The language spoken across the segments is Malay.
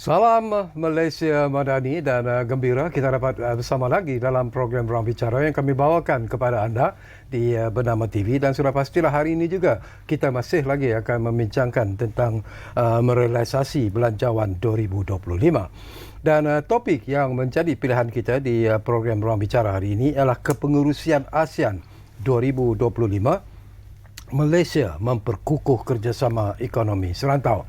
Salam Malaysia Madani dan gembira kita dapat bersama lagi dalam program Ruang Bicara yang kami bawakan kepada anda di Bernama TV, dan sudah pastilah hari ini juga kita masih lagi akan membincangkan tentang merealisasi Belanjawan 2025. Dan topik yang menjadi pilihan kita di program Ruang Bicara hari ini ialah kepengurusian ASEAN 2025. Malaysia memperkukuh kerjasama ekonomi serantau.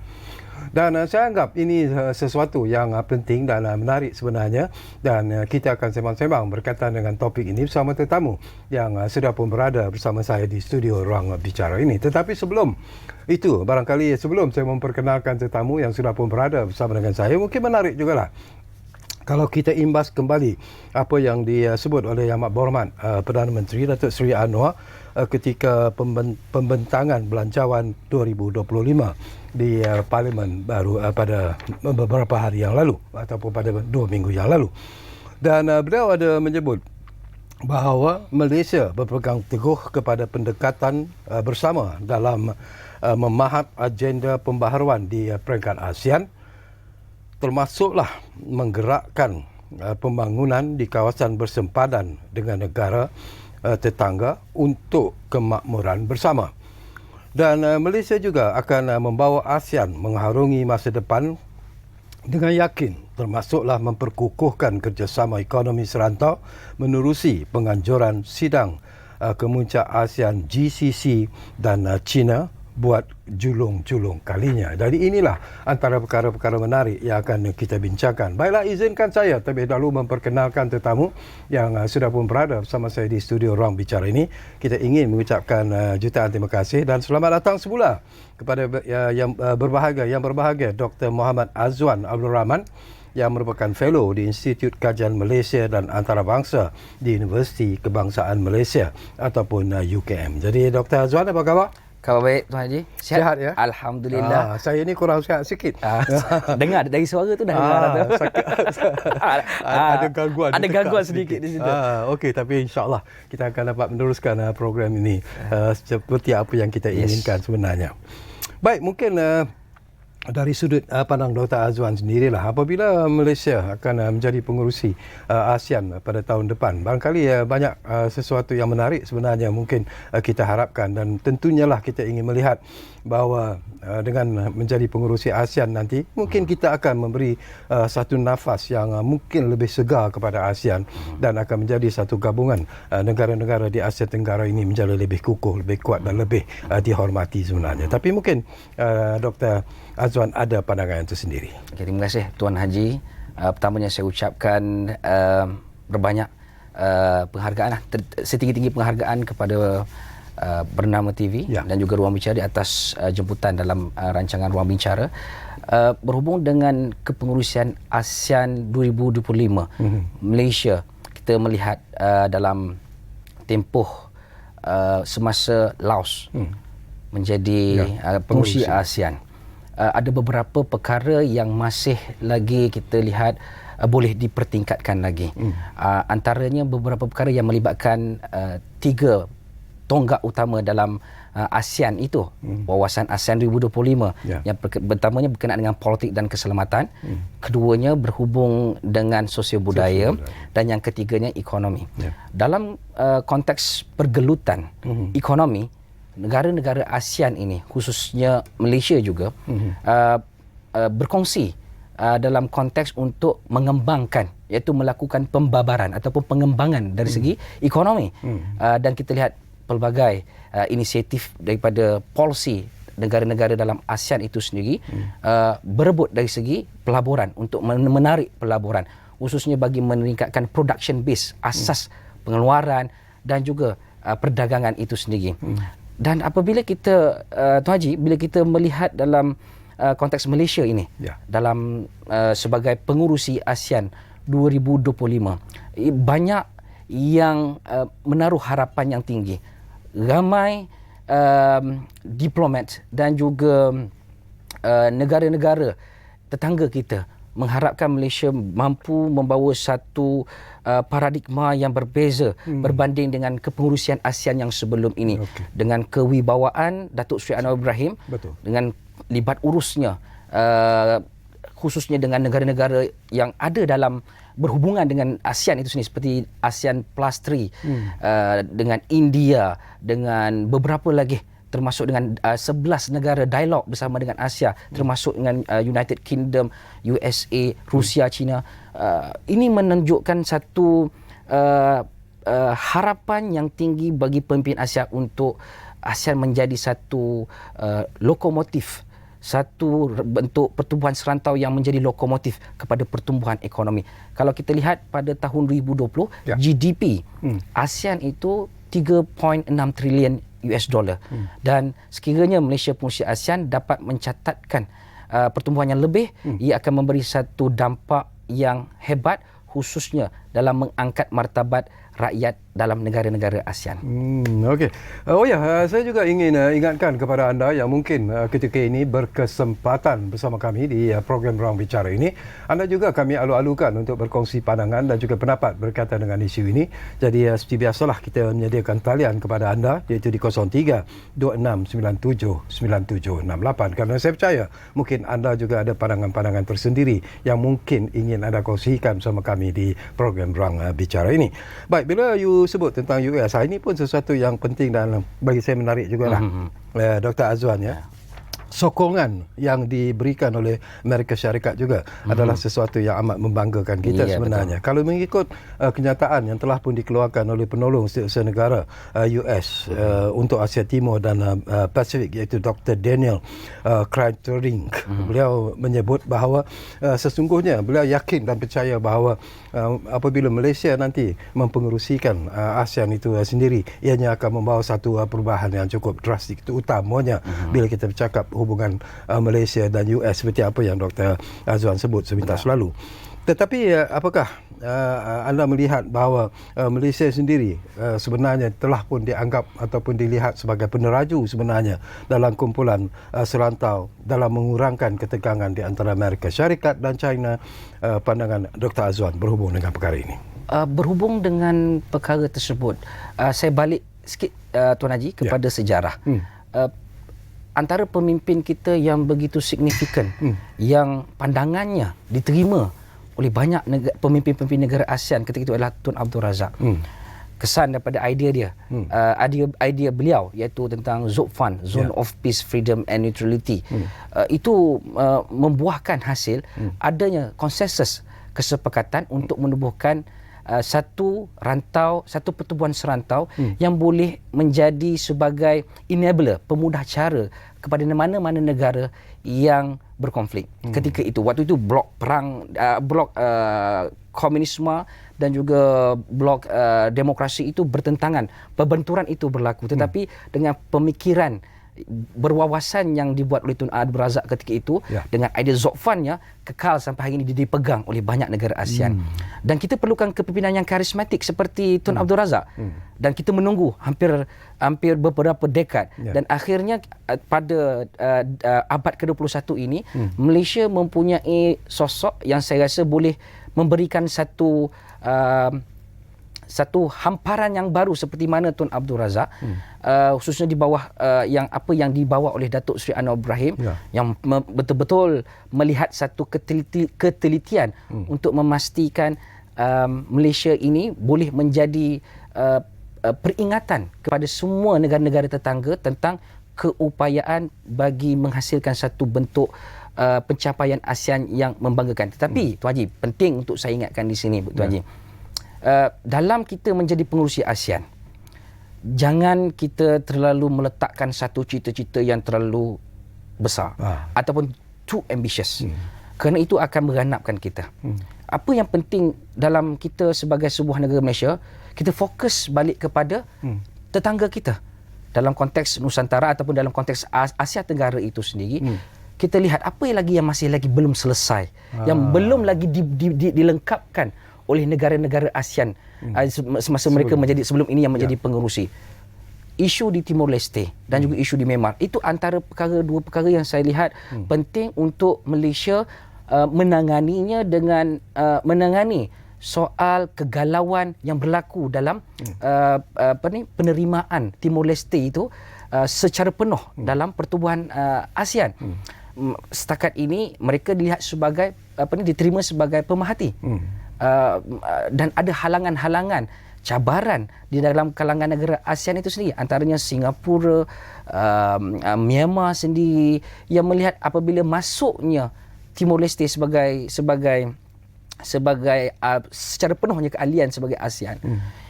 Dan saya anggap ini sesuatu yang penting dan menarik sebenarnya, dan kita akan sembang-sembang berkaitan dengan topik ini bersama tetamu yang sudah pun berada bersama saya di studio Ruang Bicara ini. Tetapi sebelum itu, barangkali sebelum saya memperkenalkan tetamu yang sudah pun berada bersama dengan saya, mungkin menarik jugalah kalau kita imbas kembali apa yang disebut oleh Yang Amat Berhormat Perdana Menteri Datuk Seri Anwar ketika pembentangan Belanjawan 2025 di Parlimen baru pada beberapa hari yang lalu ataupun pada 2 minggu yang lalu. Dan beliau ada menyebut bahawa Malaysia berpegang teguh kepada pendekatan bersama dalam memahat agenda pembaharuan di peringkat ASEAN, termasuklah menggerakkan pembangunan di kawasan bersempadan dengan negara tetangga untuk kemakmuran bersama. Dan Malaysia juga akan membawa ASEAN mengharungi masa depan dengan yakin, termasuklah memperkukuhkan kerjasama ekonomi serantau menerusi penganjuran sidang kemuncak ASEAN GCC dan China buat julung-julung kalinya. Jadi inilah antara perkara-perkara menarik yang akan kita bincangkan. Baiklah, izinkan saya terlebih dahulu memperkenalkan tetamu yang sudah pun berada bersama saya di studio Ruang Bicara ini. Kita ingin mengucapkan jutaan terima kasih dan selamat datang semula kepada yang berbahagia Dr. Muhammad Azwan Abdul Rahman yang merupakan fellow di Institut Kajian Malaysia dan Antarabangsa di Universiti Kebangsaan Malaysia ataupun UKM. Jadi Dr. Azwan, apa khabar? Khabar baik Tuan Haji. Sihat ya? Alhamdulillah. Saya ni kurang sihat sikit. Dengar dari suara tu dah dengar tu. Ada gangguan. Ada gangguan sedikit di situ. Okey, tapi insya-Allah kita akan dapat meneruskan program ini seperti apa yang kita inginkan sebenarnya. Baik, mungkin dari sudut pandang Dr. Azwan sendirilah, apabila Malaysia akan menjadi pengerusi ASEAN pada tahun depan, barangkali banyak sesuatu yang menarik sebenarnya mungkin kita harapkan, dan tentunya lah kita ingin melihat bahawa dengan menjadi pengerusi ASEAN nanti mungkin kita akan memberi satu nafas yang mungkin lebih segar kepada ASEAN dan akan menjadi satu gabungan negara-negara di Asia Tenggara ini menjadi lebih kukuh, lebih kuat dan lebih dihormati sebenarnya. Tapi mungkin Dr. Azwan ada pandangan itu sendiri. Okay, terima kasih Tuan Haji. Pertamanya saya ucapkan berbanyak penghargaan, setinggi-tinggi penghargaan kepada Bernama TV dan juga Ruang Bicara di atas jemputan dalam rancangan Ruang Bicara berhubung dengan kepengurusian ASEAN 2025. Malaysia, kita melihat dalam tempoh semasa Laos menjadi pengurusi ASEAN, ada beberapa perkara yang masih lagi kita lihat boleh dipertingkatkan lagi. Antaranya beberapa perkara yang melibatkan 3 tonggak utama dalam ASEAN itu, wawasan ASEAN 2025. Yang pertamanya berkenaan dengan politik dan keselamatan, keduanya berhubung dengan sosial budaya, dan yang ketiganya ekonomi. Dalam konteks pergelutan ekonomi, negara-negara ASEAN ini, khususnya Malaysia juga, berkongsi dalam konteks untuk mengembangkan, iaitu melakukan pembabaran ataupun pengembangan dari segi ekonomi. Dan kita lihat pelbagai inisiatif daripada polisi negara-negara dalam ASEAN itu sendiri berebut dari segi pelaburan untuk menarik pelaburan, khususnya bagi meningkatkan production base, asas pengeluaran dan juga perdagangan itu sendiri. Dan apabila kita Tuan Haji, bila kita melihat dalam konteks Malaysia ini dalam sebagai pengurusi ASEAN 2025, banyak yang menaruh harapan yang tinggi. Ramai diplomat dan juga negara-negara tetangga kita mengharapkan Malaysia mampu membawa satu paradigma yang berbeza berbanding dengan kepengurusian ASEAN yang sebelum ini. Dengan kewibawaan Datuk Seri Anwar Ibrahim, dengan libat urusnya khususnya dengan negara-negara yang ada dalam berhubungan dengan ASEAN itu sendiri, seperti ASEAN Plus 3, dengan India, dengan beberapa lagi, termasuk dengan 11 negara dialog bersama dengan Asia, termasuk dengan United Kingdom, USA, Rusia, China. Ini menunjukkan satu harapan yang tinggi bagi pemimpin Asia untuk ASEAN menjadi satu lokomotif, satu bentuk pertumbuhan serantau yang menjadi lokomotif kepada pertumbuhan ekonomi. Kalau kita lihat pada tahun 2020, GDP ASEAN itu 3.6 trilion US dollar. Dan sekiranya Malaysia pengurusi ASEAN dapat mencatatkan pertumbuhan yang lebih, ia akan memberi satu dampak yang hebat, khususnya dalam mengangkat martabat rakyat dalam negara-negara ASEAN. Okey. Saya juga ingin ingatkan kepada anda yang mungkin ketika ini berkesempatan bersama kami di program Ruang Bicara ini, anda juga kami alu-alukan untuk berkongsi pandangan dan juga pendapat berkaitan dengan isu ini. Jadi seperti biasalah kita menyediakan talian kepada anda, iaitu di 03-2697-9768. Kerana saya percaya mungkin anda juga ada pandangan-pandangan tersendiri yang mungkin ingin anda kongsikan bersama kami di program Ruang Bicara ini. Baik, bila you sebut tentang US, ini pun sesuatu yang penting dan bagi saya menarik jugalah, Dr. Azwan, ya. Sokongan yang diberikan oleh Amerika Syarikat juga adalah sesuatu yang amat membanggakan kita sebenarnya. Betul. Kalau mengikut kenyataan yang telah pun dikeluarkan oleh penolong setiausaha negara US untuk Asia Timur dan Pasifik, iaitu Dr. Daniel Kritering, beliau menyebut bahawa sesungguhnya beliau yakin dan percaya bahawa apabila Malaysia nanti mempengerusikan ASEAN itu sendiri, ianya akan membawa satu perubahan yang cukup drastik. Itu utamanya bila kita bercakap hubungan Malaysia dan US, seperti apa yang Dr. Azwan sebut sebentar lalu. Tetapi apakah anda melihat bahawa Malaysia sendiri sebenarnya telah pun dianggap ataupun dilihat sebagai peneraju sebenarnya dalam kumpulan serantau dalam mengurangkan ketegangan di antara Amerika Syarikat dan China? Pandangan Dr. Azwan berhubung dengan perkara ini. Berhubung dengan perkara tersebut, saya balik sikit Tuan Haji kepada sejarah. Antara pemimpin kita yang begitu signifikan, yang pandangannya diterima oleh banyak pemimpin-pemimpin negara ASEAN ketika itu adalah Tun Abdul Razak. Kesan daripada idea dia, idea beliau iaitu tentang ZOFAN, Zone of Peace, Freedom and Neutrality, itu membuahkan hasil adanya konsensus kesepakatan untuk menubuhkan satu pertubuhan serantau yang boleh menjadi sebagai enabler, pemudah cara kepada mana-mana negara yang berkonflik. Ketika itu, waktu itu blok perang, blok komunisme dan juga blok demokrasi itu bertentangan. Perbenturan itu berlaku, tetapi dengan pemikiran berwawasan yang dibuat oleh Tun Abdul Razak ketika itu, dengan idea ZOFAN-nya kekal sampai hari ini dipegang oleh banyak negara ASEAN. Dan kita perlukan kepimpinan yang karismatik seperti Tun Abdul Razak. Dan kita menunggu hampir beberapa dekad. Dan akhirnya pada abad ke-21 ini, Malaysia mempunyai sosok yang saya rasa boleh memberikan satu hamparan yang baru seperti mana Tun Abdul Razak, khususnya di bawah yang dibawa oleh Datuk Seri Anwar Ibrahim, yang betul-betul melihat satu ketelitian untuk memastikan Malaysia ini boleh menjadi peringatan kepada semua negara-negara tetangga tentang keupayaan bagi menghasilkan satu bentuk pencapaian ASEAN yang membanggakan. Tetapi Tuan Haji, penting untuk saya ingatkan di sini, Tuan Haji, dalam kita menjadi pengurusi ASEAN, jangan kita terlalu meletakkan satu cita-cita yang terlalu besar ataupun too ambitious, kerana itu akan meranapkan kita. Apa yang penting dalam kita sebagai sebuah negara Malaysia, kita fokus balik kepada tetangga kita dalam konteks Nusantara ataupun dalam konteks Asia Tenggara itu sendiri. Kita lihat apa yang masih lagi belum selesai, yang belum lagi dilengkapkan oleh negara-negara ASEAN semasa mereka menjadi sebelum ini yang menjadi pengerusi. Isu di Timor Leste dan juga isu di Myanmar, itu antara dua perkara yang saya lihat penting untuk Malaysia menanganinya dengan menangani soal kegalauan yang berlaku dalam penerimaan Timor Leste itu secara penuh dalam pertubuhan ASEAN. setakat ini mereka dilihat sebagai diterima sebagai pemerhati. Dan ada halangan-halangan, cabaran di dalam kalangan negara ASEAN itu sendiri, antaranya Singapura, Myanmar sendiri, yang melihat apabila masuknya Timor Leste sebagai secara penuhnya keahlian sebagai ASEAN,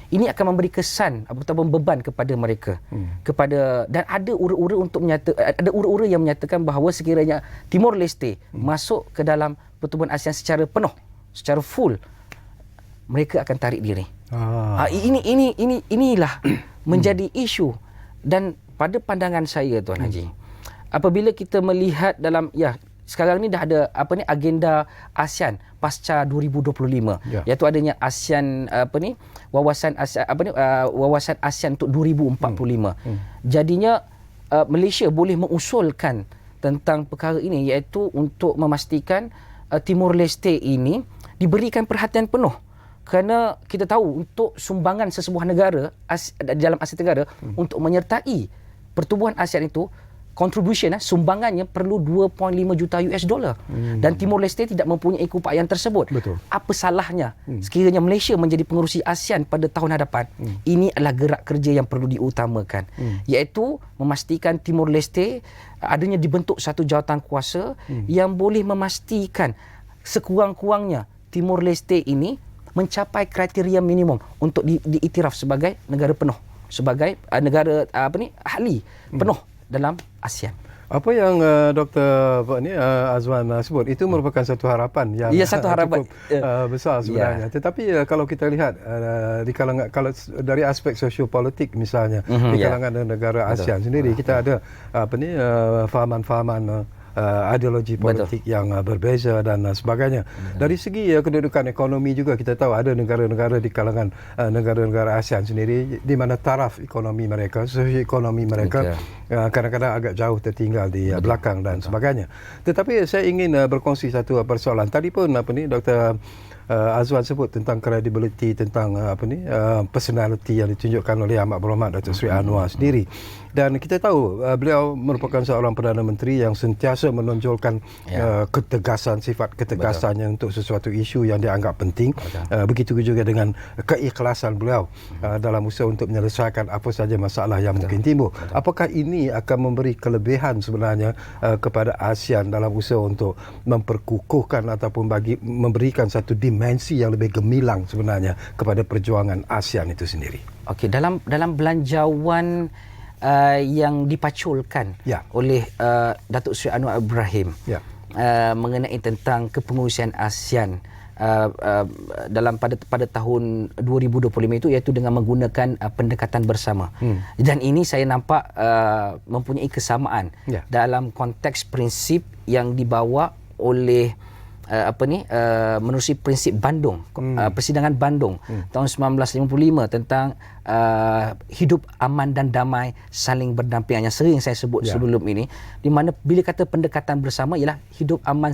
ini akan memberi kesan ataupun beban kepada mereka, dan ada ura-ura yang menyatakan bahawa sekiranya Timor Leste masuk ke dalam pertubuhan ASEAN secara penuh, secara full, mereka akan tarik diri. Inilah menjadi isu. Dan pada pandangan saya, Tuan Haji, apabila kita melihat dalam sekarang ni dah ada agenda ASEAN pasca 2025, iaitu adanya ASEAN wawasan ASEAN untuk 2045. Jadinya Malaysia boleh mengusulkan tentang perkara ini, iaitu untuk memastikan Timor Leste ini diberikan perhatian penuh. Kerana kita tahu untuk sumbangan sesebuah negara dalam Asia Tenggara untuk menyertai pertubuhan ASEAN itu, contribution, sumbangannya perlu 2.5 juta US dollar. Dan Timor Leste tidak mempunyai keupayaan tersebut. Betul. Apa salahnya sekiranya Malaysia menjadi pengerusi ASEAN pada tahun hadapan? Ini adalah gerak kerja yang perlu diutamakan, iaitu memastikan Timor Leste adanya dibentuk satu jawatan kuasa yang boleh memastikan sekurang-kurangnya Timor Leste ini mencapai kriteria minimum untuk diiktiraf sebagai negara penuh, sebagai negara ahli penuh dalam ASEAN. Apa yang Dr. Azwan sebut itu merupakan satu harapan yang satu harapan cukup besar sebenarnya. Tetapi kalau kita lihat di kalangan, kalau dari aspek sosiopolitik misalnya, di kalangan negara ASEAN sendiri, kita ada fahaman-fahaman ideologi politik yang berbeza dan sebagainya. Dari segi kedudukan ekonomi juga kita tahu ada negara-negara di kalangan negara-negara ASEAN sendiri di mana taraf ekonomi mereka, sosioekonomi mereka kadang-kadang agak jauh tertinggal di belakang dan sebagainya. Tetapi saya ingin berkongsi satu persoalan. Tadi pun Dr. Azwan sebut tentang credibility, tentang personality yang ditunjukkan oleh Amat Berhormat Datuk Seri Anwar sendiri. Dan kita tahu beliau merupakan seorang Perdana Menteri yang sentiasa menonjolkan ketegasan, sifat ketegasannya untuk sesuatu isu yang dianggap penting. Begitu juga dengan keikhlasan beliau dalam usaha untuk menyelesaikan apa saja masalah yang mungkin timbul. Apakah ini akan memberi kelebihan sebenarnya kepada ASEAN dalam usaha untuk memperkukuhkan ataupun memberikan satu dimensi yang lebih gemilang sebenarnya kepada perjuangan ASEAN itu sendiri? Okey, dalam belanjawan yang dipaculkan oleh Datuk Seri Anwar Ibrahim mengenai tentang kepengurusian ASEAN pada tahun 2025 itu, iaitu dengan menggunakan pendekatan bersama. Dan ini saya nampak mempunyai kesamaan dalam konteks prinsip yang dibawa oleh menerusi prinsip Bandung, Persidangan Bandung tahun 1955 tentang hidup aman dan damai saling berdampingan, yang sering saya sebut sebelum ini, di mana bila kata pendekatan bersama ialah hidup aman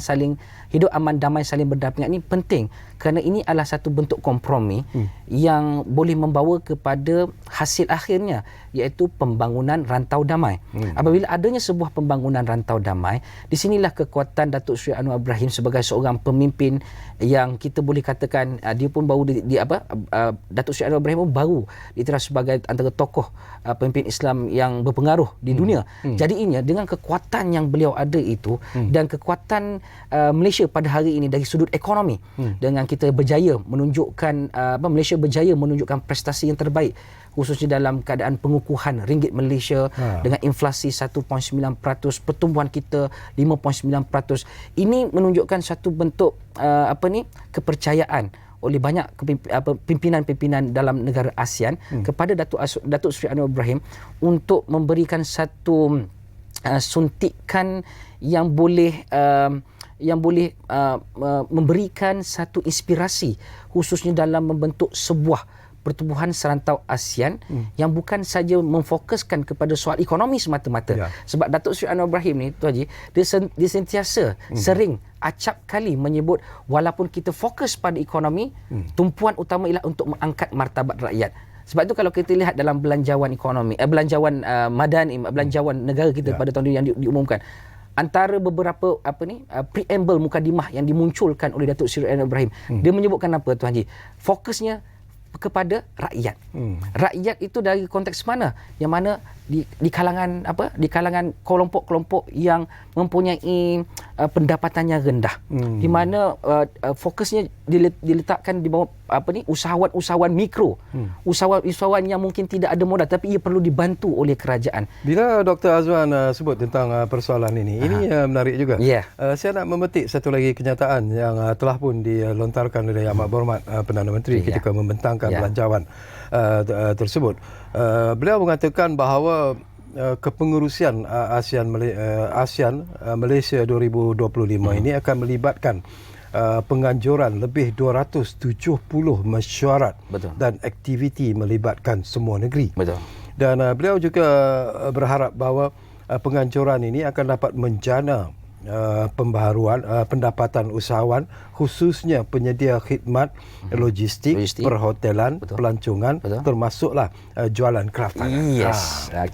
damai saling berdampingan ini penting kerana ini adalah satu bentuk kompromi yang boleh membawa kepada hasil akhirnya, iaitu pembangunan rantau damai. Apabila adanya sebuah pembangunan rantau damai, di sinilah kekuatan Datuk Seri Anwar Ibrahim sebagai seorang pemimpin yang kita boleh katakan dia pun baru Datuk Seri Anwar Ibrahim pun baru diiktiraf sebagai antara tokoh pemimpin Islam yang berpengaruh di dunia. Jadinya dengan kekuatan yang beliau ada itu dan kekuatan Malaysia pada hari ini dari sudut ekonomi, dengan kita berjaya menunjukkan Malaysia berjaya menunjukkan prestasi yang terbaik khususnya dalam keadaan pengukuhan ringgit Malaysia dengan inflasi 1.9%, pertumbuhan kita 5.9%. Ini menunjukkan satu bentuk kepercayaan oleh banyak pimpinan-pimpinan dalam negara ASEAN kepada Datuk Seri Anwar Ibrahim untuk memberikan satu suntikan yang boleh memberikan satu inspirasi khususnya dalam membentuk sebuah pertubuhan serantau ASEAN yang bukan saja memfokuskan kepada soal ekonomi semata-mata. Sebab Datuk Seri Anwar Ibrahim ni, Tuan Haji, dia sentiasa sering acap kali menyebut walaupun kita fokus pada ekonomi, tumpuan utama ialah untuk mengangkat martabat rakyat. Sebab itu kalau kita lihat dalam belanjawan ekonomi, belanjawan madani, belanjawan negara kita pada tahun ini yang diumumkan, antara beberapa preamble mukadimah yang dimunculkan oleh Datuk Seri Anwar Ibrahim, dia menyebutkan apa Tuan Haji? Fokusnya kepada rakyat. Rakyat itu dari konteks mana? Yang mana di kalangan kelompok-kelompok yang mempunyai pendapatannya rendah. Di mana fokusnya diletakkan di bawah usahawan-usahawan mikro. Usahawan yang mungkin tidak ada modal tapi ia perlu dibantu oleh kerajaan. Bila Dr. Azwan sebut tentang persoalan ini menarik juga. Saya nak memetik satu lagi kenyataan yang telah pun dilontarkan oleh Amat Berhormat Perdana Menteri ketika membentangkan belanjawan tersebut. Beliau mengatakan bahawa kepengurusian ASEAN Malaysia 2025 ini akan melibatkan penganjuran lebih 270 mesyuarat dan aktiviti melibatkan semua negeri. Dan beliau juga berharap bahawa penganjuran ini akan dapat menjana pembaharuan pendapatan usahawan, khususnya penyedia khidmat logistik, perhotelan, pelancongan, termasuklah jualan kraftan.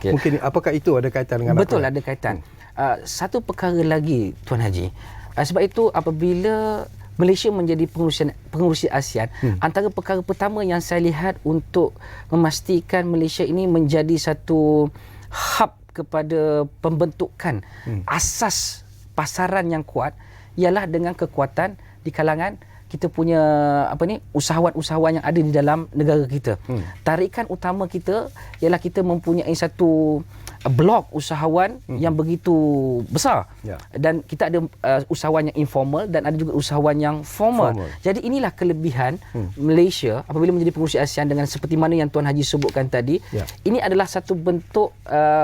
Mungkin apakah itu ada kaitan dengan Betul, ada kaitan. Satu perkara lagi Tuan Haji, sebab itu apabila Malaysia menjadi pengurusi ASEAN, antara perkara pertama yang saya lihat untuk memastikan Malaysia ini menjadi satu hub kepada pembentukan asas pasaran yang kuat ialah dengan kekuatan di kalangan kita punya usahawan-usahawan yang ada di dalam negara kita. Tarikan utama kita ialah kita mempunyai satu blok usahawan yang begitu besar. Dan kita ada usahawan yang informal dan ada juga usahawan yang formal. Jadi inilah kelebihan Malaysia apabila menjadi pengurusi ASEAN dengan seperti mana yang Tuan Haji sebutkan tadi. Ini adalah satu bentuk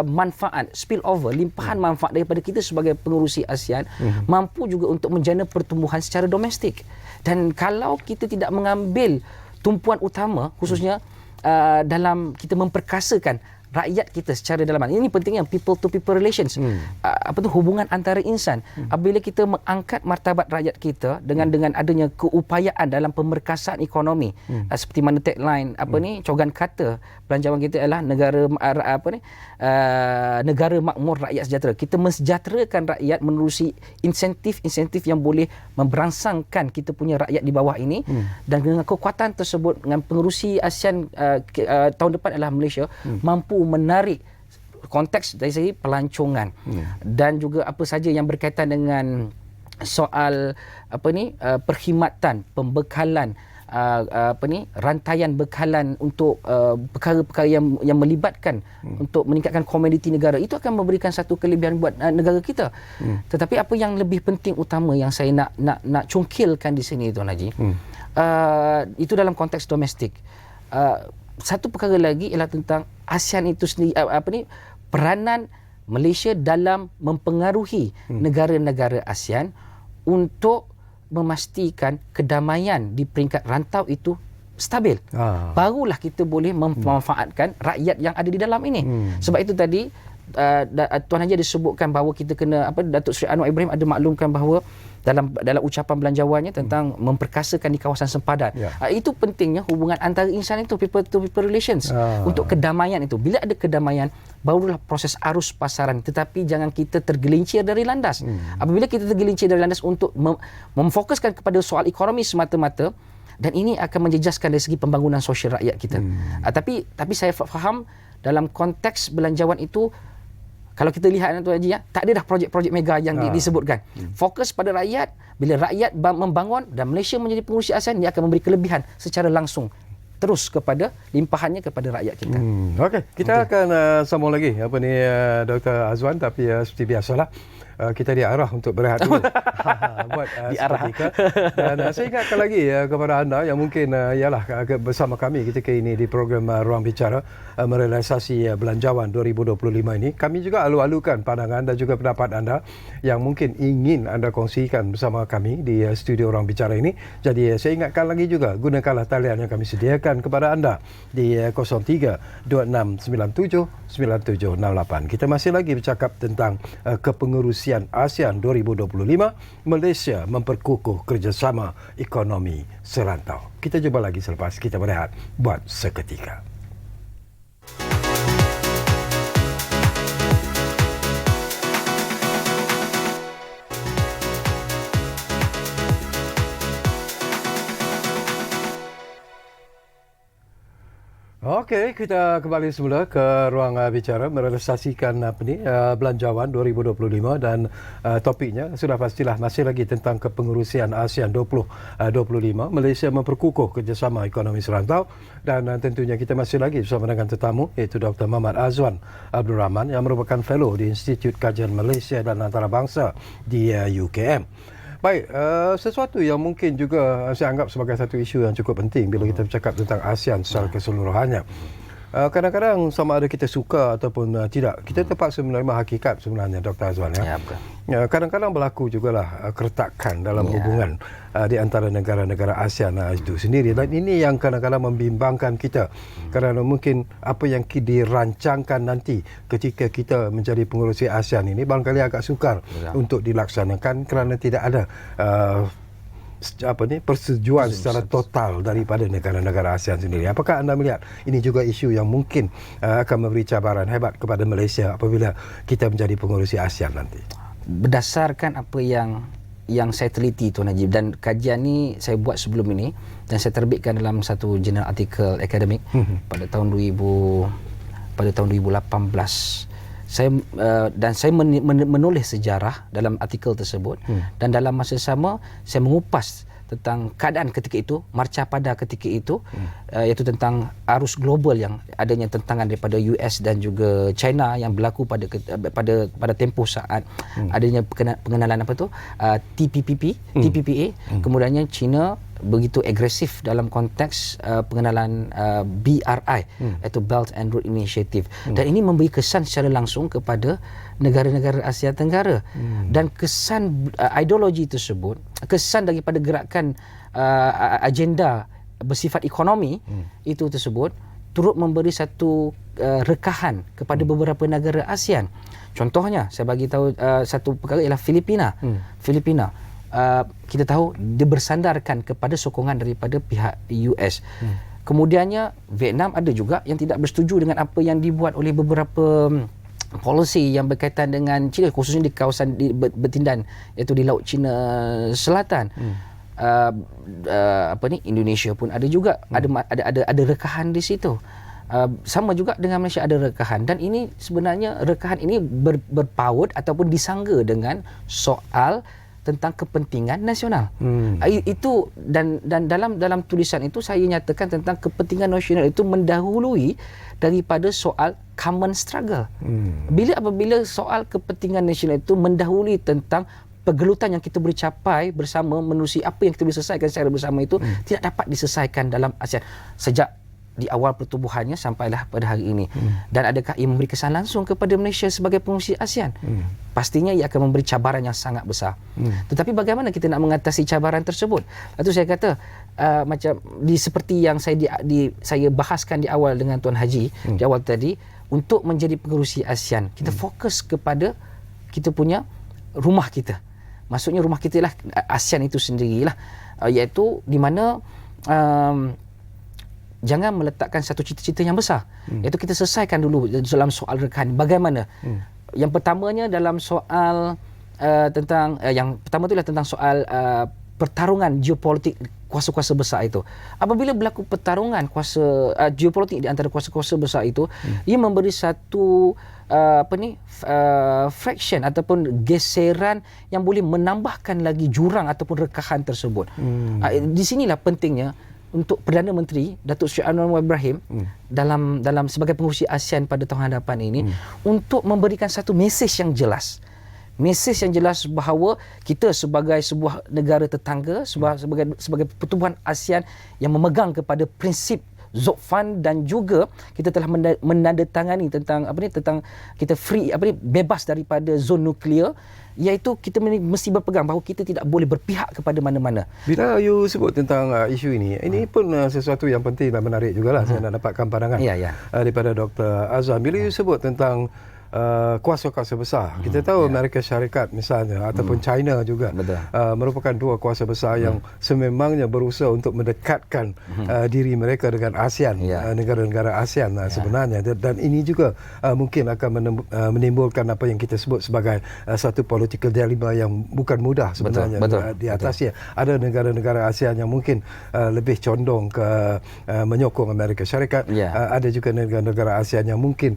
manfaat, spillover, limpahan manfaat daripada kita sebagai pengurusi ASEAN, mampu juga untuk menjana pertumbuhan secara domestik. Dan kalau kita tidak mengambil tumpuan utama khususnya dalam kita memperkasakan rakyat kita secara dalaman. Ini pentingnya people to people relations. Hubungan antara insan. Apabila kita mengangkat martabat rakyat kita dengan negara keupayaan dalam pemerkasaan ekonomi, seperti mana tagline Cogan kata belanjawan kita adalah negara makmur rakyat sejahtera. Kita mensejahterakan rakyat menerusi insentif-insentif yang boleh memberangsangkan kita punya rakyat di bawah ini, dan dengan kekuatan tersebut dengan pengurusi ASEAN tahun depan adalah Malaysia mampu menarik konteks dari segi pelancongan dan juga apa saja yang berkaitan dengan soal perkhidmatan, pembekalan, rantaian bekalan untuk perkara-perkara yang melibatkan untuk meningkatkan komoditi negara, itu akan memberikan satu kelebihan buat negara kita. Tetapi apa yang lebih penting utama yang saya nak congkilkan di sini Tuan Haji, itu dalam konteks domestik. Satu perkara lagi ialah tentang ASEAN itu sendiri, peranan Malaysia dalam mempengaruhi negara-negara ASEAN untuk memastikan kedamaian di peringkat rantau itu stabil. Barulah kita boleh memanfaatkan rakyat yang ada di dalam ini. Sebab itu tadi Tuan Haji ada sebutkan bahawa kita kena Datuk Seri Anwar Ibrahim ada maklumkan bahawa dalam ucapan belanjawannya tentang memperkasakan di kawasan sempadan. Itu pentingnya hubungan antara insan itu, people to people relations, untuk kedamaian itu. Bila ada kedamaian, barulah proses arus pasaran. Tetapi jangan kita tergelincir dari landas. Apabila kita tergelincir dari landas untuk memfokuskan kepada soal ekonomi semata-mata, dan ini akan menjejaskan dari segi pembangunan sosial rakyat kita. Tapi saya faham dalam konteks belanjawan itu, kalau kita lihat Tuan Haji, tak ada dah projek-projek mega yang disebutkan. Fokus pada rakyat. Bila rakyat membangun dan Malaysia menjadi pengurusi ASEAN, dia akan memberi kelebihan secara langsung terus kepada limpahannya kepada rakyat kita. Okey, kita akan sambung lagi Dr. Azwan, tapi seperti biasalah kita diarah untuk berehat dulu. Buat seketika. Dan saya ingatkan lagi kepada anda yang mungkin ialah bersama kami ketika ini di program Ruang Bicara merealisasi belanjawan 2025 ini. Kami juga alu-alukan pandangan dan juga pendapat anda yang mungkin ingin anda kongsikan bersama kami di studio Ruang Bicara ini. Jadi saya ingatkan lagi juga, gunakanlah talian yang kami sediakan kepada anda di 03 2697 9768. Kita masih lagi bercakap tentang kepengurusian ASEAN 2025, Malaysia memperkukuh kerjasama ekonomi serantau. Kita jumpa lagi selepas kita berehat buat seketika. Okey, kita kembali semula ke ruang bicara merealisasikan belanjawan 2025 dan topiknya sudah pastilah masih lagi tentang kepengurusian ASEAN 2025. Malaysia memperkukuh kerjasama ekonomi serantau dan tentunya kita masih lagi bersama dengan tetamu iaitu Dr. Muhammad Azwan Abdul Rahman yang merupakan fellow di Institut Kajian Malaysia dan Antarabangsa di UKM. Baik, sesuatu yang mungkin juga saya anggap sebagai satu isu yang cukup penting bila kita bercakap tentang ASEAN secara keseluruhannya. Kadang-kadang sama ada kita suka ataupun tidak, kita terpaksa menerima hakikat sebenarnya, Dr. Azwan. Ya, betul. Kadang-kadang berlaku jugalah keretakan dalam hubungan di antara negara-negara ASEAN itu sendiri. Dan ini yang kadang-kadang membimbangkan kita. Kerana mungkin apa yang dirancangkan nanti ketika kita menjadi pengurusi ASEAN ini barangkali agak sukar untuk dilaksanakan kerana tidak ada persetujuan secara total daripada negara-negara ASEAN sendiri. Apakah anda melihat ini juga isu yang mungkin akan memberi cabaran hebat kepada Malaysia apabila kita menjadi pengurusi ASEAN nanti? Berdasarkan apa yang saya teliti, Tuan Najib, dan kajian ni saya buat sebelum ini dan saya terbitkan dalam satu jurnal artikel akademik pada tahun 2018. Saya menulis sejarah dalam artikel tersebut dan dalam masa sama saya mengupas tentang keadaan ketika itu, marca pada ketika itu, iaitu tentang arus global yang adanya tentangan daripada US dan juga China yang berlaku pada tempoh saat adanya pengenalan TPPA, kemudiannya China begitu agresif dalam konteks pengenalan BRI, iaitu Belt and Road Initiative, dan ini memberi kesan secara langsung kepada negara-negara Asia Tenggara. Dan kesan ideologi tersebut, kesan daripada gerakan agenda bersifat ekonomi itu tersebut turut memberi satu rekahan kepada beberapa negara ASEAN. Contohnya saya bagi tahu satu perkara ialah Filipina. Kita tahu dia bersandarkan kepada sokongan daripada pihak US. Kemudiannya Vietnam ada juga yang tidak bersetuju dengan apa yang dibuat oleh beberapa policy yang berkaitan dengan China, khususnya di kawasan bertindan iaitu di Laut Cina Selatan. Indonesia pun ada juga ada rekahan di situ. Sama juga dengan Malaysia ada rekahan, dan ini sebenarnya rekahan ini berpaut ataupun disangga dengan soal tentang kepentingan nasional. Itu dan dalam tulisan itu saya nyatakan tentang kepentingan nasional itu mendahului daripada soal common struggle. Apabila soal kepentingan nasional itu mendahului tentang pergelutan yang kita boleh capai bersama menerusi apa yang kita boleh selesaikan secara bersama itu tidak dapat diselesaikan dalam ASEAN sejak di awal pertubuhannya sampailah pada hari ini. Dan adakah ia memberi kesan langsung kepada Malaysia sebagai pengurusi ASEAN? Pastinya ia akan memberi cabaran yang sangat besar. Tetapi bagaimana kita nak mengatasi cabaran tersebut? Itu saya kata macam seperti yang saya bahaskan di awal dengan Tuan Haji di awal tadi, untuk menjadi pengurusi ASEAN kita fokus kepada kita punya rumah kita. Maksudnya rumah kita lah ASEAN itu sendirilah, iaitu di mana jangan meletakkan satu cita-cita yang besar. Iaitu kita selesaikan dulu dalam soal rekahan. Bagaimana? Yang pertamanya dalam soal yang pertama itulah tentang soal pertarungan geopolitik kuasa-kuasa besar itu. Apabila berlaku pertarungan kuasa geopolitik di antara kuasa-kuasa besar itu, ia memberi satu fraction ataupun geseran yang boleh menambahkan lagi jurang ataupun rekahan tersebut. Di sinilah pentingnya untuk Perdana Menteri Datuk Seri Anwar Ibrahim dalam sebagai pengurusi ASEAN pada tahun hadapan ini untuk memberikan satu mesej yang jelas. Mesej yang jelas bahawa kita sebagai sebuah negara tetangga, sebagai pertubuhan ASEAN yang memegang kepada prinsip Zofan, dan juga kita telah menandatangani tentang kita bebas daripada zon nuklear, iaitu kita mesti berpegang bahawa kita tidak boleh berpihak kepada mana-mana. Bila you sebut tentang isu ini pun sesuatu yang penting dan menarik jugalah. Saya nak dapatkan pandangan daripada Dr. Azwan. Bila you sebut tentang kuasa-kuasa besar. Kita tahu Amerika Syarikat misalnya ataupun China juga merupakan dua kuasa besar yang sememangnya berusaha untuk mendekatkan diri mereka dengan ASEAN, negara-negara ASEAN sebenarnya, dan ini juga mungkin akan menimbulkan apa yang kita sebut sebagai satu political dilemma yang bukan mudah sebenarnya di atasnya. Ada negara-negara ASEAN yang mungkin lebih condong ke menyokong Amerika Syarikat. Ada juga negara-negara ASEAN yang mungkin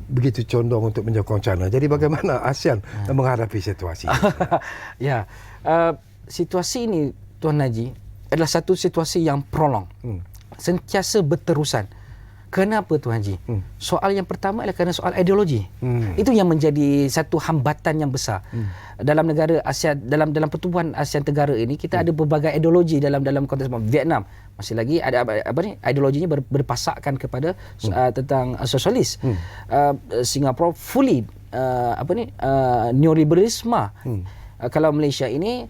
begitu condong untuk menyokong China. Jadi bagaimana ASEAN menghadapi situasi ini? Situasi ini, Tuan Haji, adalah satu situasi yang prolong, sentiasa berterusan. Kenapa, Tuan Haji? Soal yang pertama adalah kerana soal ideologi. Itu yang menjadi satu hambatan yang besar. Dalam negara ASEAN, dalam pertubuhan ASEAN Tenggara ini, kita ada berbagai ideologi dalam konteks Vietnam. Masih lagi ada ideologinya berpasakkan kepada tentang sosialis. Singapura fully neoliberalisme. Kalau Malaysia ini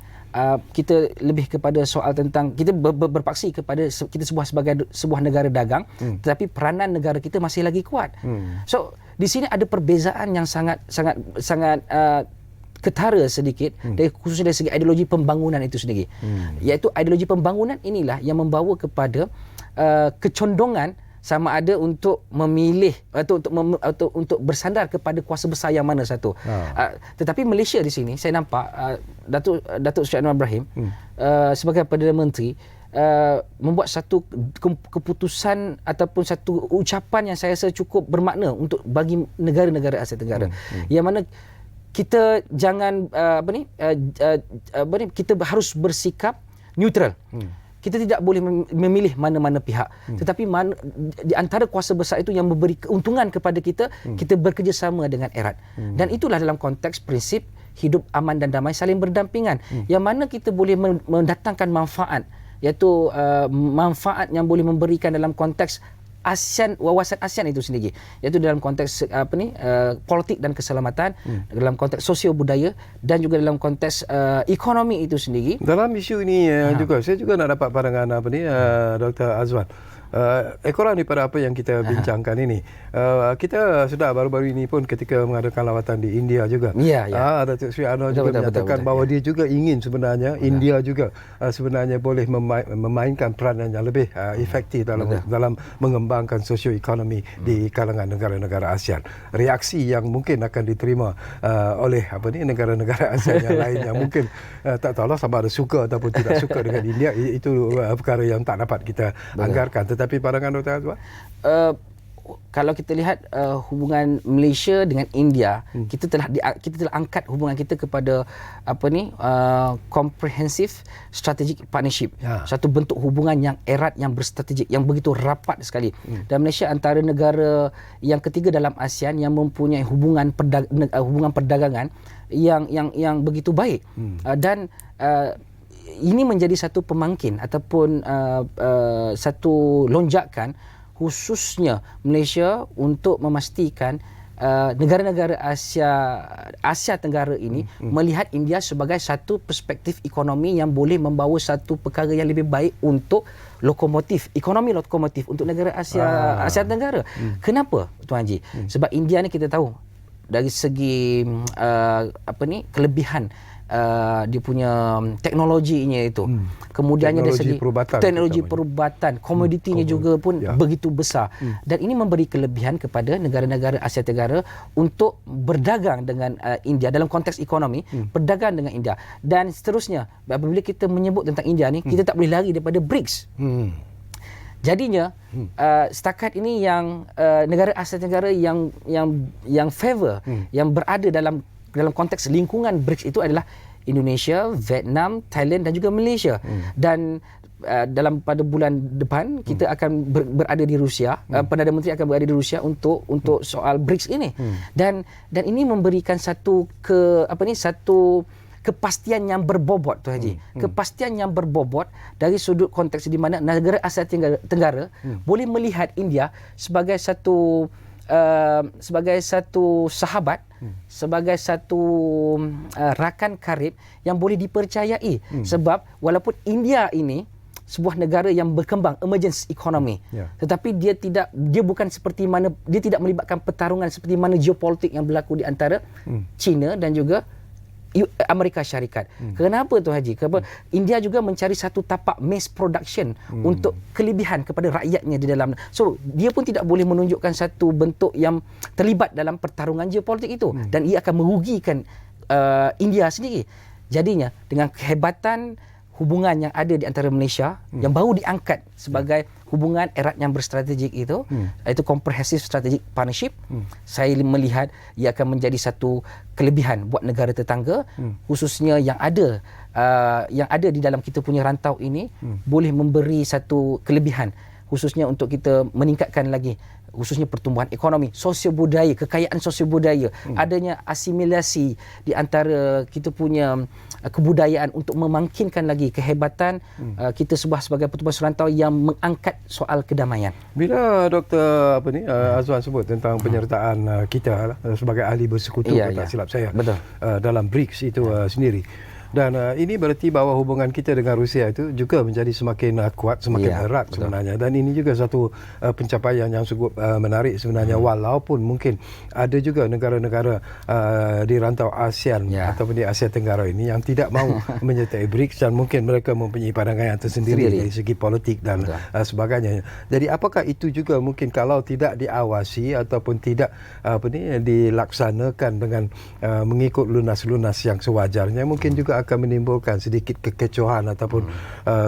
kita lebih kepada soal tentang kita berpaksi kepada kita sebagai sebuah negara dagang, tetapi peranan negara kita masih lagi kuat. So di sini ada perbezaan yang sangat ketara sedikit, khususnya dari segi ideologi pembangunan itu sendiri. Iaitu ideologi pembangunan inilah yang membawa kepada kecondongan sama ada untuk memilih atau untuk bersandar kepada kuasa besar yang mana satu. Tetapi Malaysia di sini saya nampak Datuk Seri Anwar Ibrahim sebagai Perdana Menteri membuat satu keputusan ataupun satu ucapan yang saya rasa cukup bermakna untuk bagi negara-negara Asia Tenggara. Yang mana kita jangan kita harus bersikap neutral. Kita tidak boleh memilih mana-mana pihak. Tetapi di antara kuasa besar itu yang memberi keuntungan kepada kita, kita bekerjasama dengan erat. Dan itulah dalam konteks prinsip hidup aman dan damai saling berdampingan. Yang mana kita boleh mendatangkan manfaat, iaitu manfaat yang boleh memberikan dalam konteks ASEAN, wawasan ASEAN itu sendiri, iaitu dalam konteks politik dan keselamatan, dalam konteks sosio budaya dan juga dalam konteks ekonomi itu sendiri. Dalam isu ini juga saya juga nak dapat pandangan Dr. Azwan. Ekoran daripada apa yang kita bincangkan ini. Kita sudah baru-baru ini pun ketika mengadakan lawatan di India juga. Datuk Seri Anwar juga menyatakan bahawa dia juga ingin sebenarnya India juga sebenarnya boleh memainkan peranan yang lebih efektif dalam mengembangkan sosioekonomi di kalangan negara-negara ASEAN. Reaksi yang mungkin akan diterima oleh negara-negara ASEAN yang lain yang mungkin tak tahulah sama ada suka ataupun tidak suka dengan India, itu perkara yang tak dapat kita anggarkan. Tetapi pandangan Dr. Azwan? Kalau kita lihat hubungan Malaysia dengan India, kita telah angkat hubungan kita kepada comprehensive strategic partnership. Satu bentuk hubungan yang erat, yang berstrategik, yang begitu rapat sekali. Dan Malaysia antara negara yang ketiga dalam ASEAN yang mempunyai hubungan perdagangan yang begitu baik. Dan ini menjadi satu pemangkin ataupun satu lonjakan khususnya Malaysia untuk memastikan negara-negara Asia Tenggara ini melihat India sebagai satu perspektif ekonomi yang boleh membawa satu perkara yang lebih baik untuk ekonomi lokomotif untuk negara Asia Tenggara. Kenapa, Tuan Haji? Sebab India ni kita tahu dari segi kelebihan dia punya teknologinya itu. Kemudiannya dari segi teknologi perubatan, komoditinya juga pun begitu besar. Dan ini memberi kelebihan kepada negara-negara Asia Tenggara untuk berdagang dengan India dalam konteks ekonomi, berdagang dengan India. Dan seterusnya, apabila kita menyebut tentang India ni, kita tak boleh lari daripada BRICS. Jadinya setakat ini yang negara Asia Tenggara yang favor, yang berada dalam konteks lingkungan BRICS itu adalah Indonesia, Vietnam, Thailand dan juga Malaysia. Dan pada bulan depan kita akan berada di Rusia, Perdana Menteri akan berada di Rusia untuk soal BRICS ini. Dan ini memberikan satu kepastian yang berbobot, Tuan Haji. Kepastian yang berbobot dari sudut konteks di mana negara Asia Tenggara boleh melihat India sebagai satu sahabat, sebagai satu rakan karib yang boleh dipercayai. Sebab walaupun India ini sebuah negara yang berkembang, emergence economy. Tetapi dia bukan seperti mana, dia tidak melibatkan pertarungan seperti mana geopolitik yang berlaku di antara China dan juga Amerika Syarikat. Kenapa Tuan Haji? Kerana India juga mencari satu tapak mass production untuk kelebihan kepada rakyatnya di dalam. So, dia pun tidak boleh menunjukkan satu bentuk yang terlibat dalam pertarungan geopolitik itu dan ia akan merugikan India sendiri. Jadinya dengan kehebatan hubungan yang ada di antara Malaysia yang baru diangkat sebagai hubungan erat yang berstrategik itu, iaitu comprehensive strategic partnership, saya melihat ia akan menjadi satu kelebihan buat negara tetangga, khususnya yang ada di dalam kita punya rantau ini, boleh memberi satu kelebihan khususnya untuk kita meningkatkan lagi khususnya pertumbuhan ekonomi, sosio budaya, kekayaan sosio budaya, adanya asimilasi di antara kita punya kebudayaan untuk memangkinkan lagi kehebatan kita sebagai pertubuhan serantau yang mengangkat soal kedamaian. Bila Dr. Azwan sebut tentang penyertaan kita sebagai ahli bersekutu, tak silap saya, dalam BRICS itu sendiri. Dan ini berarti bahawa hubungan kita dengan Rusia itu juga menjadi semakin kuat, semakin erat sebenarnya. Dan ini juga satu pencapaian yang cukup menarik sebenarnya, walaupun mungkin ada juga negara-negara di rantau ASEAN ataupun di Asia Tenggara ini yang tidak mahu menyertai BRICS dan mungkin mereka mempunyai pandangan yang tersendiri dari segi politik dan sebagainya. Jadi apakah itu juga mungkin kalau tidak diawasi ataupun tidak dilaksanakan dengan mengikut lunas-lunas yang sewajarnya, mungkin juga akan menimbulkan sedikit kekecohan ataupun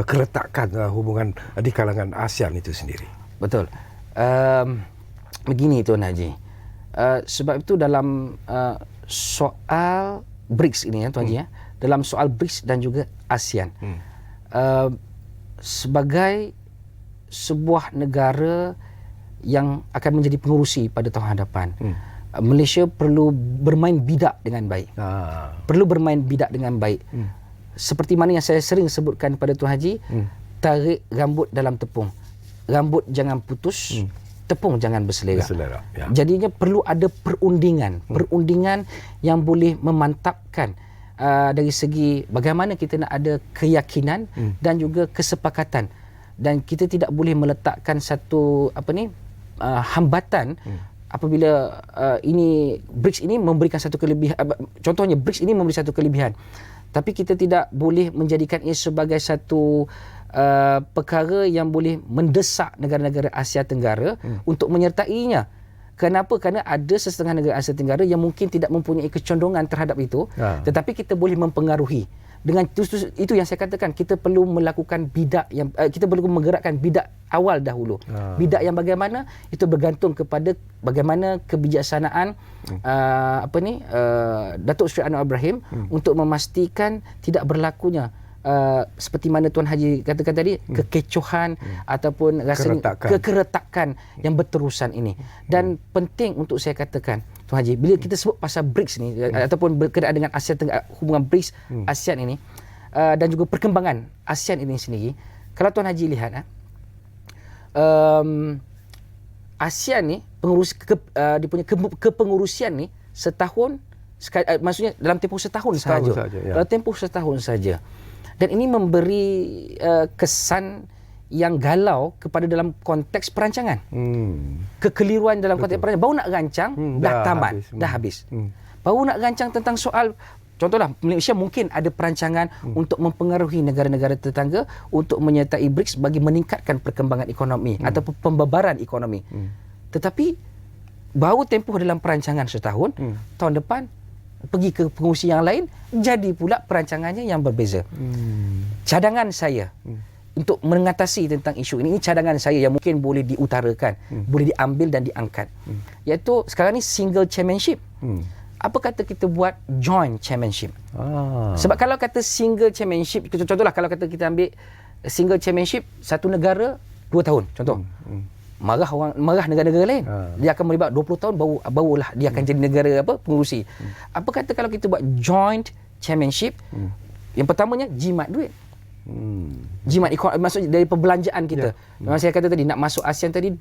keretakan hubungan di kalangan ASEAN itu sendiri. Betul. Begini Tuan Haji. Sebab itu dalam soal BRICS ini Tuan Haji, dalam soal BRICS dan juga ASEAN, sebagai sebuah negara yang akan menjadi pengurusi pada tahun hadapan, Malaysia perlu bermain bidak dengan baik. Perlu bermain bidak dengan baik. Seperti mana yang saya sering sebutkan kepada Tuan Haji, tarik rambut dalam tepung. Rambut jangan putus, tepung jangan berselera. Jadinya perlu ada perundingan. Perundingan yang boleh memantapkan dari segi bagaimana kita nak ada keyakinan dan juga kesepakatan. Dan kita tidak boleh meletakkan satu hambatan apabila BRICS ini memberikan satu kelebihan. Contohnya BRICS ini memberi satu kelebihan, tapi kita tidak boleh menjadikan ia sebagai satu perkara yang boleh mendesak negara-negara Asia Tenggara untuk menyertainya. Kenapa? Kerana ada sesetengah negara Asia Tenggara yang mungkin tidak mempunyai kecondongan terhadap itu, tetapi kita boleh mempengaruhi. Dengan itu yang saya katakan, kita perlu melakukan bidak yang kita perlu menggerakkan bidak awal dahulu. Bidak yang bagaimana itu bergantung kepada bagaimana kebijaksanaan Datuk Seri Anwar Ibrahim untuk memastikan tidak berlakunya seperti mana Tuan Haji katakan tadi, kekecohan ataupun rasanya kekeretakan yang berterusan ini. Dan penting untuk saya katakan Tuan Haji, bila kita sebut pasal BRICS ni ataupun berkenaan dengan Asia Tenggara, hubungan BRICS ASEAN ini dan juga perkembangan ASEAN ini sendiri, kalau Tuan Haji lihat ASEAN ni dia punya kepengurusian ni setahun, maksudnya dalam tempoh setahun sahaja. Dalam tempoh setahun saja. Dan ini memberi kesan yang galau kepada dalam konteks perancangan. Kekeliruan dalam konteks perancangan. Baru nak rancang, dah tamat, dah habis. Baru nak rancang tentang soal, contohlah Malaysia mungkin ada perancangan untuk mempengaruhi negara-negara tetangga untuk menyertai BRICS bagi meningkatkan perkembangan ekonomi ataupun pembebaran ekonomi. Tetapi baru tempoh dalam perancangan setahun, tahun depan pergi ke pengurusi yang lain, jadi pula perancangannya yang berbeza. Cadangan saya untuk mengatasi tentang isu ini cadangan saya yang mungkin boleh diutarakan, boleh diambil dan diangkat, iaitu sekarang ni single chairmanship. Apa kata kita buat joint chairmanship? Sebab kalau kata single chairmanship, contohlah kalau kata kita ambil single chairmanship satu negara 2 tahun, contoh. Marah negara-negara lain. Dia akan melibat 20 tahun barulah dia akan jadi negara pengurusi. Apa kata kalau kita buat joint chairmanship? Yang pertamanya jimat duit. Jimat ekonomi, maksudnya dari perbelanjaan kita. Saya kata tadi nak masuk ASEAN tadi 2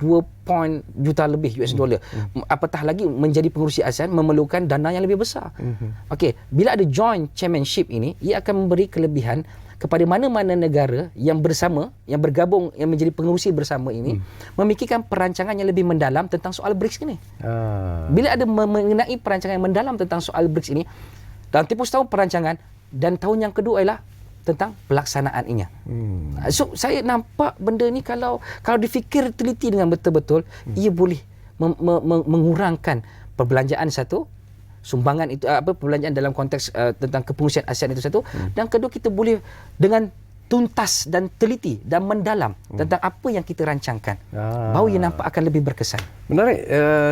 juta lebih US dollar. Apatah lagi menjadi pengurusi ASEAN memerlukan dana yang lebih besar. Okey, bila ada joint chairmanship ini, ia akan memberi kelebihan kepada mana-mana negara yang bersama, yang bergabung, yang menjadi pengerusi bersama ini memikirkan perancangan yang lebih mendalam tentang soal BRICS ini. Bila ada mengenai perancangan yang mendalam tentang soal BRICS ini, dalam tempoh setahun perancangan, dan tahun yang kedua ialah tentang pelaksanaannya. So saya nampak benda ni kalau difikir teliti dengan betul-betul, ia boleh mengurangkan perbelanjaan satu, sumbangan itu perbelanjaan dalam konteks tentang kepengurusian ASEAN itu satu, dan kedua kita boleh dengan tuntas dan teliti dan mendalam tentang apa yang kita rancangkan, baru ia nampak akan lebih berkesan. Menarik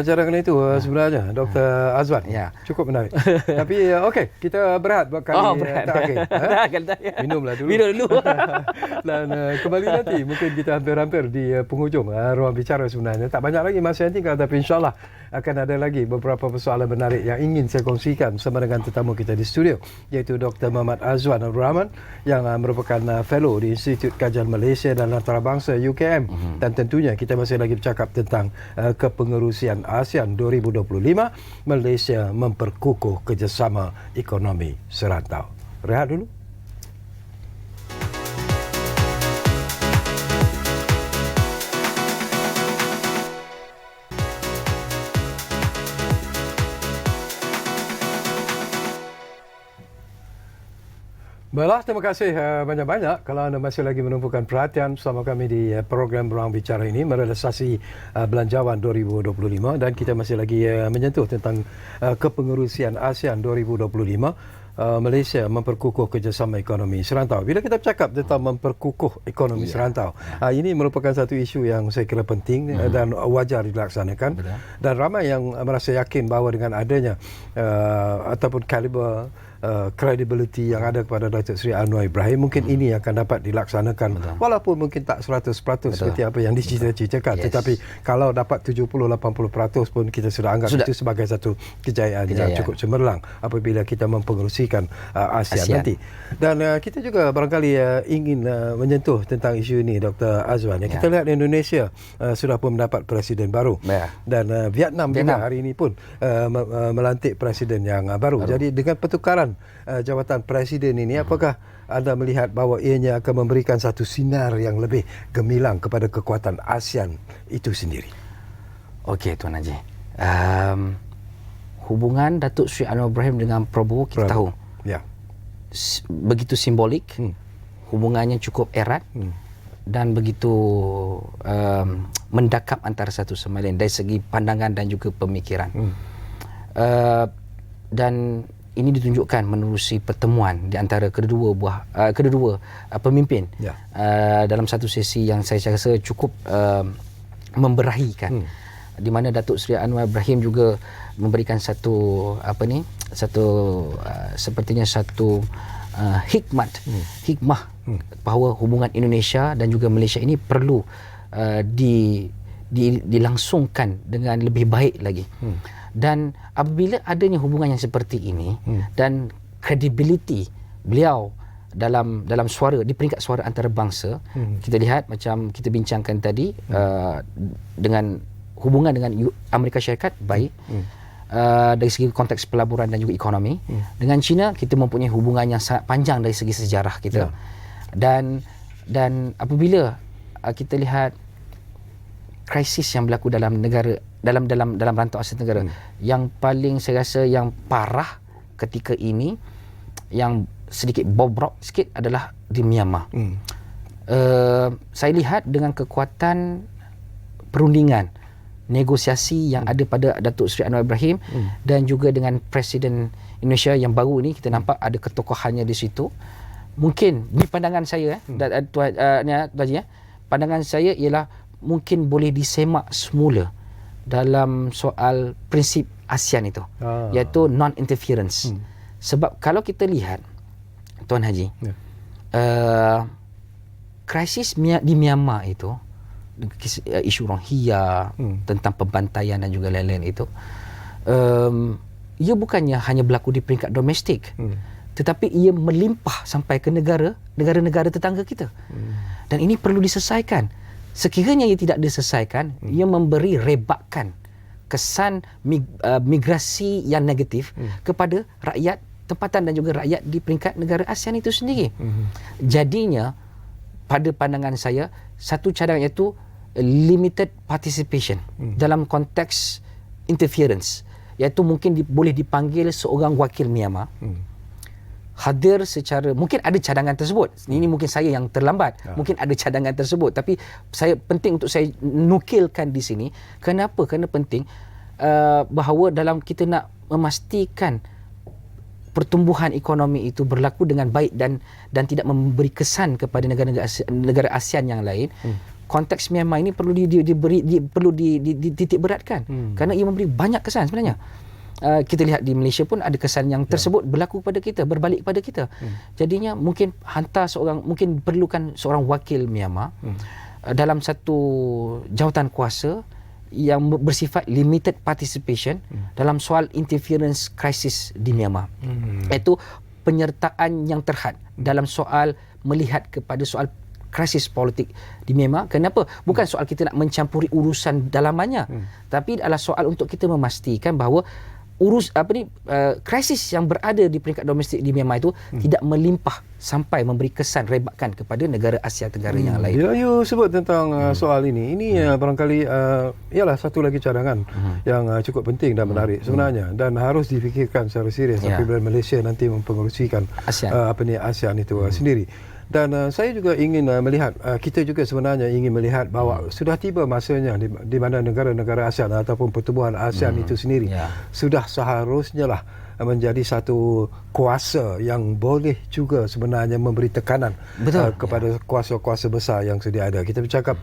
cadangan itu sebenarnya, Dr. Azwan. Ya. Cukup menarik. Tapi okey, kita berehat buat kali terakhir. Minumlah dulu. Minum dulu. Dan kembali nanti mungkin kita hampir-hampir di penghujung ruang bicara sebenarnya. Tak banyak lagi masa yang tinggal, tapi insyaAllah akan ada lagi beberapa persoalan menarik yang ingin saya kongsikan bersama dengan tetamu kita di studio, iaitu Dr. Muhammad Azwan Abdul Rahman yang merupakan fellow di Institut Kajian Malaysia dan Antarabangsa UKM. Dan tentunya kita masih lagi bercakap tentang kepengerusian ASEAN 2025, Malaysia memperkukuh kerjasama ekonomi serantau. Rehat dulu. Baiklah, terima kasih banyak-banyak kalau anda masih lagi menumpukan perhatian bersama kami di program Ruang Bicara ini, merealisasi Belanjawan 2025, dan kita masih lagi menyentuh tentang kepengerusian ASEAN 2025, Malaysia memperkukuh kerjasama ekonomi serantau. Bila kita bercakap tentang memperkukuh ekonomi serantau, ini merupakan satu isu yang saya kira penting dan wajar dilaksanakan. Dan ramai yang merasa yakin bahawa dengan adanya ataupun kaliber credibility yang ada kepada Datuk Seri Anwar Ibrahim, mungkin ini akan dapat dilaksanakan. Walaupun mungkin tak 100% seperti apa yang dicita-citakan, tetapi kalau dapat 70-80% pun kita sudah anggap itu sebagai satu kejayaan yang cukup cemerlang apabila kita mempengerusikan ASEAN nanti. Dan kita juga barangkali ingin menyentuh tentang isu ini, Dr. Azwan. Kita lihat Indonesia sudah pun mendapat presiden baru, dan Vietnam juga hari ini pun melantik presiden yang baru. Jadi dengan pertukaran jawatan presiden ini, apakah anda melihat bahawa ianya akan memberikan satu sinar yang lebih gemilang kepada kekuatan ASEAN itu sendiri? Okey, Tuan Haji. Hubungan Datuk Seri Anwar Ibrahim dengan Prabowo kita tahu. Begitu simbolik, hubungannya cukup erat dan begitu mendakap antara satu sama lain dari segi pandangan dan juga pemikiran. Dan ini ditunjukkan menerusi pertemuan di antara kedua pemimpin dalam satu sesi yang saya rasa cukup memberahikan, di mana Datuk Seri Anwar Ibrahim juga memberikan satu sepertinya satu hikmah bahawa hubungan Indonesia dan juga Malaysia ini perlu dilangsungkan dengan lebih baik lagi. Dan apabila adanya hubungan yang seperti ini dan credibility beliau dalam suara, di peringkat suara antarabangsa, kita lihat macam kita bincangkan tadi, dengan hubungan dengan Amerika Syarikat baik, dari segi konteks pelaburan dan juga ekonomi. Dengan China kita mempunyai hubungan yang sangat panjang dari segi sejarah kita. Dan apabila kita lihat krisis yang berlaku dalam negara, dalam rantau Asia Tenggara, yang paling saya rasa yang parah ketika ini, yang sedikit bobrok sikit adalah di Myanmar. Saya lihat dengan kekuatan perundingan negosiasi yang ada pada Datuk Seri Anwar Ibrahim dan juga dengan Presiden Indonesia yang baru ini, kita nampak ada ketokohannya di situ. Mungkin di pandangan saya, pandangan saya ialah mungkin boleh disemak semula dalam soal prinsip ASEAN itu, iaitu non-interference. Sebab kalau kita lihat, Tuan Haji, krisis di Myanmar itu, isu Rohingya, tentang pembantaian dan juga lain-lain itu, ia bukannya hanya berlaku di peringkat domestik, tetapi ia melimpah sampai ke negara-negara tetangga kita. Dan ini perlu diselesaikan. Sekiranya ia tidak diselesaikan, ia memberi rebakan kesan migrasi yang negatif kepada rakyat tempatan dan juga rakyat di peringkat negara ASEAN itu sendiri. Jadinya pada pandangan saya, satu cadangan iaitu limited participation dalam konteks interference, iaitu mungkin boleh dipanggil seorang wakil Myanmar hadir secara, mungkin ada cadangan tersebut. Ini mungkin saya yang terlambat. Mungkin ada cadangan tersebut, tapi saya penting untuk saya nukilkan di sini. Kenapa? Kerana penting bahawa dalam kita nak memastikan pertumbuhan ekonomi itu berlaku dengan baik dan tidak memberi kesan kepada negara ASEAN yang lain. Konteks Myanmar ini perlu perlu dititik beratkan kerana ia memberi banyak kesan sebenarnya. Kita lihat di Malaysia pun ada kesan yang tersebut berlaku pada kita, berbalik pada kita. Jadinya mungkin mungkin perlukan seorang wakil Myanmar dalam satu jawatan kuasa yang bersifat limited participation dalam soal interference crisis di Myanmar. Iaitu penyertaan yang terhad dalam soal melihat kepada soal krisis politik di Myanmar. Kenapa? Bukan soal kita nak mencampuri urusan dalamannya, tapi adalah soal untuk kita memastikan bahawa krisis yang berada di peringkat domestik di Myanmar itu tidak melimpah sampai memberi kesan rebakan kepada negara Asia Tenggara yang lain. Ya, you sebut tentang soal ini. Ini barangkali ialah satu lagi cadangan yang cukup penting dan menarik sebenarnya, dan harus difikirkan secara serius apabila Malaysia nanti mempengerusikan ASEAN itu sendiri. Dan saya juga ingin melihat, kita juga sebenarnya ingin melihat bahawa sudah tiba masanya di mana negara-negara ASEAN ataupun pertubuhan ASEAN itu sendiri sudah seharusnya lah menjadi satu kuasa yang boleh juga sebenarnya memberi tekanan kepada kuasa-kuasa besar yang sedia ada. Kita bercakap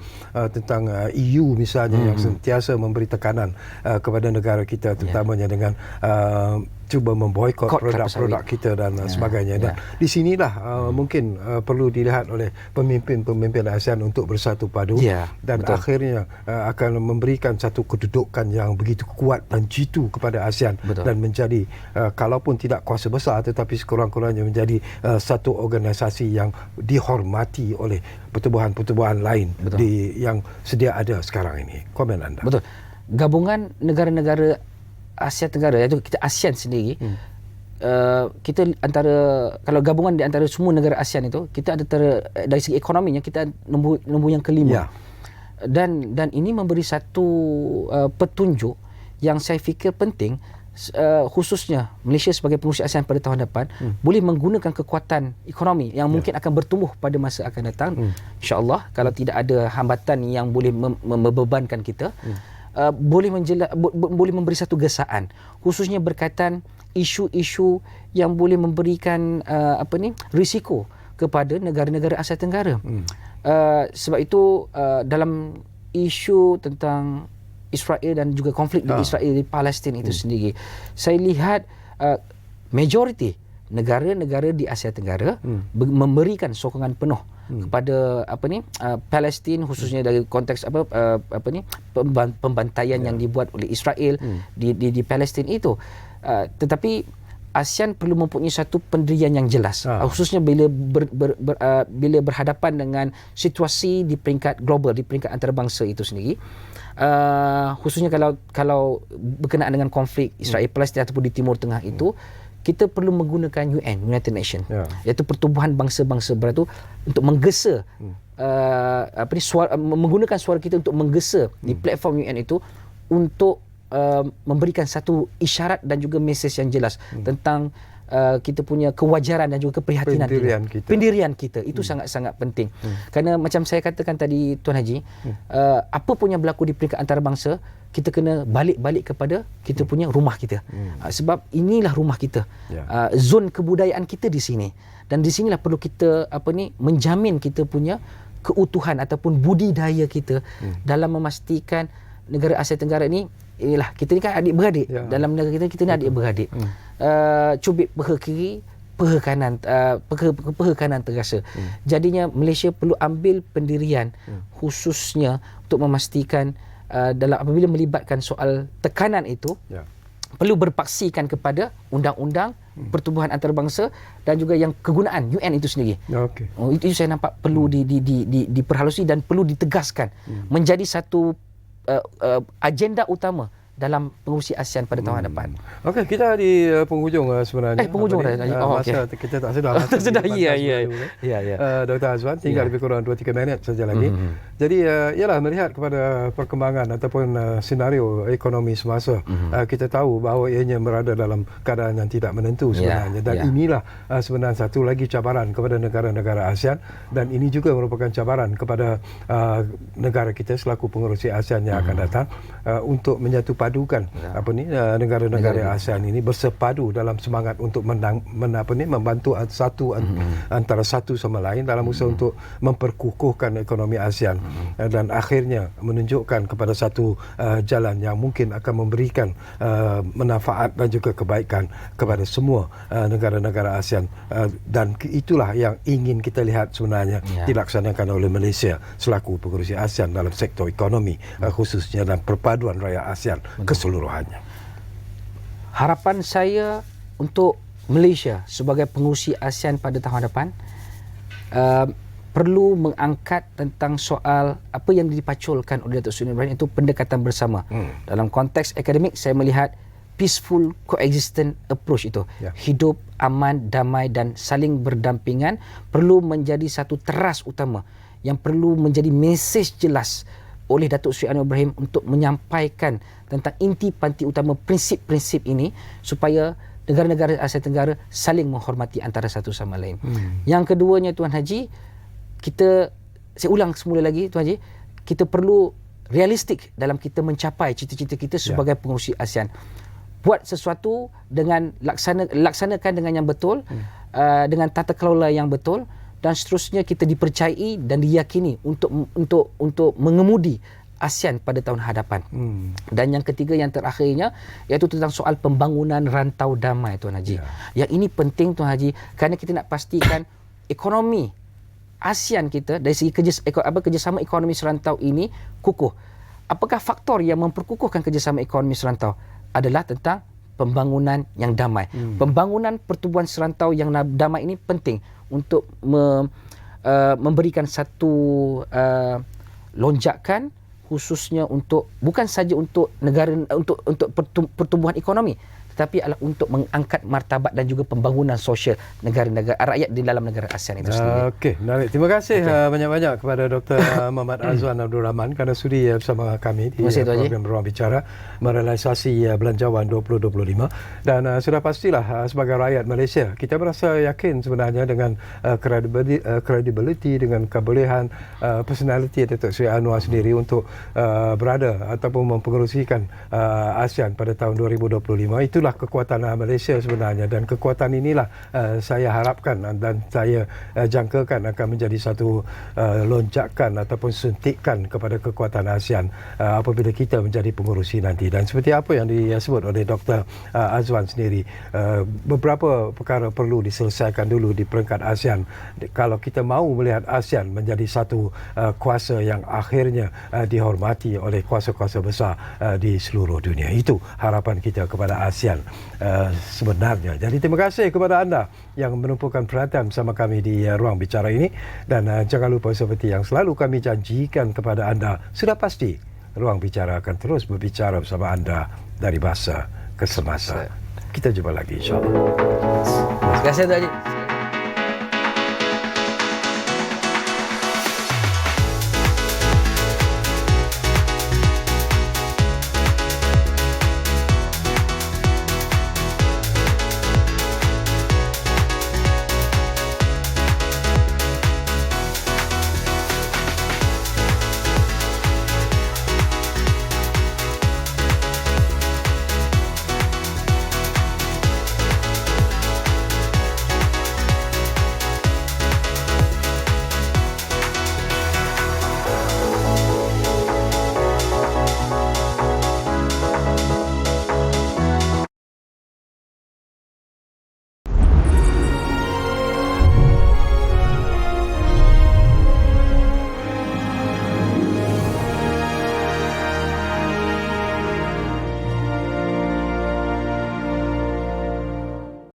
tentang EU misalnya yang sentiasa memberi tekanan kepada negara kita, terutamanya dengan cuba memboikot produk-produk kita dan sebagainya. Dan di sinilah mungkin perlu dilihat oleh pemimpin-pemimpin ASEAN untuk bersatu padu dan akhirnya akan memberikan satu kedudukan yang begitu kuat dan jitu kepada ASEAN dan menjadi kalaupun tidak kuasa besar tetapi sekurang-kurangnya menjadi satu organisasi yang dihormati oleh pertubuhan-pertubuhan lain yang sedia ada sekarang ini. Komen anda? Betul. Gabungan negara-negara Asia Tenggara, iaitu kita ASEAN sendiri, kita kalau gabungan di antara semua negara ASEAN itu, kita ada dari segi ekonominya kita nombor yang kelima. Dan ini memberi satu petunjuk yang saya fikir penting, khususnya Malaysia sebagai pengurusi ASEAN pada tahun depan boleh menggunakan kekuatan ekonomi yang mungkin akan bertumbuh pada masa akan datang, insya-Allah, kalau tidak ada hambatan yang boleh membebankan kita. Boleh memberi satu gesaan, khususnya berkaitan isu-isu yang boleh memberikan risiko kepada negara-negara Asia Tenggara. Sebab itu dalam isu tentang Israel dan juga konflik di Israel di Palestin itu sendiri, saya lihat majoriti negara-negara di Asia Tenggara memberikan sokongan penuh kepada Palestin, khususnya dari konteks pembantaian yang dibuat oleh Israel di Palestin itu. Tetapi ASEAN perlu mempunyai satu pendirian yang jelas, khususnya bila berhadapan dengan situasi di peringkat global, di peringkat antarabangsa itu sendiri. Khususnya kalau berkenaan dengan konflik Israel Palestin ataupun di Timur Tengah itu, kita perlu menggunakan United Nations, iaitu pertubuhan bangsa-bangsa berat itu untuk menggesa menggunakan suara kita untuk menggesa di platform UN itu untuk memberikan satu isyarat dan juga mesej yang jelas tentang kita punya kewajaran dan juga keprihatinan pendirian kita. Itu sangat-sangat penting. Kerana macam saya katakan tadi Tuan Haji, apa pun yang berlaku di peringkat antarabangsa, kita kena balik kepada kita punya rumah kita. Sebab inilah rumah kita. Zon kebudayaan kita di sini. Dan di sinilah perlu kita menjamin kita punya keutuhan ataupun budidaya kita dalam memastikan negara Asia Tenggara ini, kita ni kan adik-beradik. Dalam negara kita ni adik-beradik. Cubit peha kiri, peha kanan terasa. Jadinya Malaysia perlu ambil pendirian khususnya untuk memastikan dalam apabila melibatkan soal tekanan itu, perlu berpaksikan kepada undang-undang pertubuhan antarabangsa dan juga yang kegunaan UN itu sendiri. Itu saya nampak perlu diperhalusi dan perlu ditegaskan menjadi satu agenda utama dalam pengurusi ASEAN pada tahun hadapan. Okey, kita di penghujung sebenarnya. Penghujung dah. Masa kita tak sedar. Tak sedar. Ya. Dr. Azwan, tinggal lebih kurang 2-3 minit saja lagi. Jadi, ialah melihat kepada perkembangan ataupun senario ekonomi semasa. Kita tahu bahawa ianya berada dalam keadaan yang tidak menentu sebenarnya. Dan inilah sebenarnya satu lagi cabaran kepada negara-negara ASEAN. Dan ini juga merupakan cabaran kepada negara kita selaku pengerusi ASEAN yang akan datang untuk menyatupadukan negara-negara ASEAN ini bersepadu dalam semangat untuk membantu antara satu sama lain dalam usaha untuk memperkukuhkan ekonomi ASEAN dan akhirnya menunjukkan kepada satu jalan yang mungkin akan memberikan manfaat dan juga kebaikan kepada semua negara-negara ASEAN, dan itulah yang ingin kita lihat sebenarnya dilaksanakan oleh Malaysia selaku pengerusi ASEAN dalam sektor ekonomi khususnya dan perpaduan raya ASEAN keseluruhannya. Harapan saya untuk Malaysia sebagai pengerusi ASEAN pada tahun depan perlu mengangkat tentang soal apa yang dipaculkan oleh Datuk Seri Ibrahim, itu pendekatan bersama. Dalam konteks akademik, saya melihat peaceful coexistence approach itu. Hidup aman, damai dan saling berdampingan perlu menjadi satu teras utama yang perlu menjadi mesej jelas oleh Datuk Seri Anwar Ibrahim untuk menyampaikan tentang inti panti utama prinsip-prinsip ini supaya negara-negara Asia Tenggara saling menghormati antara satu sama lain. Yang keduanya, Tuan Haji, saya ulang semula lagi, Tuan Haji, kita perlu realistik dalam kita mencapai cita-cita kita sebagai pengerusi ASEAN. Buat sesuatu dengan laksanakan dengan yang betul, dengan tata kelola yang betul, dan seterusnya kita dipercayai dan diyakini untuk mengemudi ASEAN pada tahun hadapan. Dan yang ketiga, yang terakhirnya, iaitu tentang soal pembangunan rantau damai, Tuan Haji. Yang ini penting, Tuan Haji, kerana kita nak pastikan ekonomi ASEAN kita dari segi kerjasama ekonomi serantau ini kukuh. Apakah faktor yang memperkukuhkan kerjasama ekonomi serantau? Adalah tentang pembangunan yang damai. Pembangunan pertubuhan serantau yang damai ini penting untuk memberikan satu lonjakan khususnya untuk bukan saja untuk negara untuk pertumbuhan ekonomi, tetapi adalah untuk mengangkat martabat dan juga pembangunan sosial negara-negara rakyat di dalam negara ASEAN itu sendiri. Okey, menarik. Terima kasih banyak-banyak kepada Dr. Muhammad Azwan Abdul Rahman kerana sudi bersama kami di program Ruang Bicara merealisasi Belanjawan 2025, dan sudah pastilah sebagai rakyat Malaysia kita berasa yakin sebenarnya dengan credibility, dengan kebolehan personality Datuk Seri Anwar sendiri untuk berada ataupun mempengerusikan ASEAN pada tahun 2025. Itulah kekuatan Malaysia sebenarnya, dan kekuatan inilah saya harapkan dan saya jangkakan akan menjadi satu lonjakan ataupun suntikan kepada kekuatan ASEAN apabila kita menjadi pengurusi nanti. Dan seperti apa yang disebut oleh Dr. Azwan sendiri, beberapa perkara perlu diselesaikan dulu di peringkat ASEAN kalau kita mahu melihat ASEAN menjadi satu kuasa yang akhirnya dihormati oleh kuasa-kuasa besar di seluruh dunia. Itu harapan kita kepada ASEAN sebenarnya. Jadi terima kasih kepada anda yang menumpukan perhatian bersama kami di Ruang Bicara ini, dan jangan lupa seperti yang selalu kami janjikan kepada anda, sudah pasti Ruang Bicara akan terus berbicara bersama anda dari masa ke semasa. Kita jumpa lagi, insyaAllah. Terima kasih, Tuan Haji.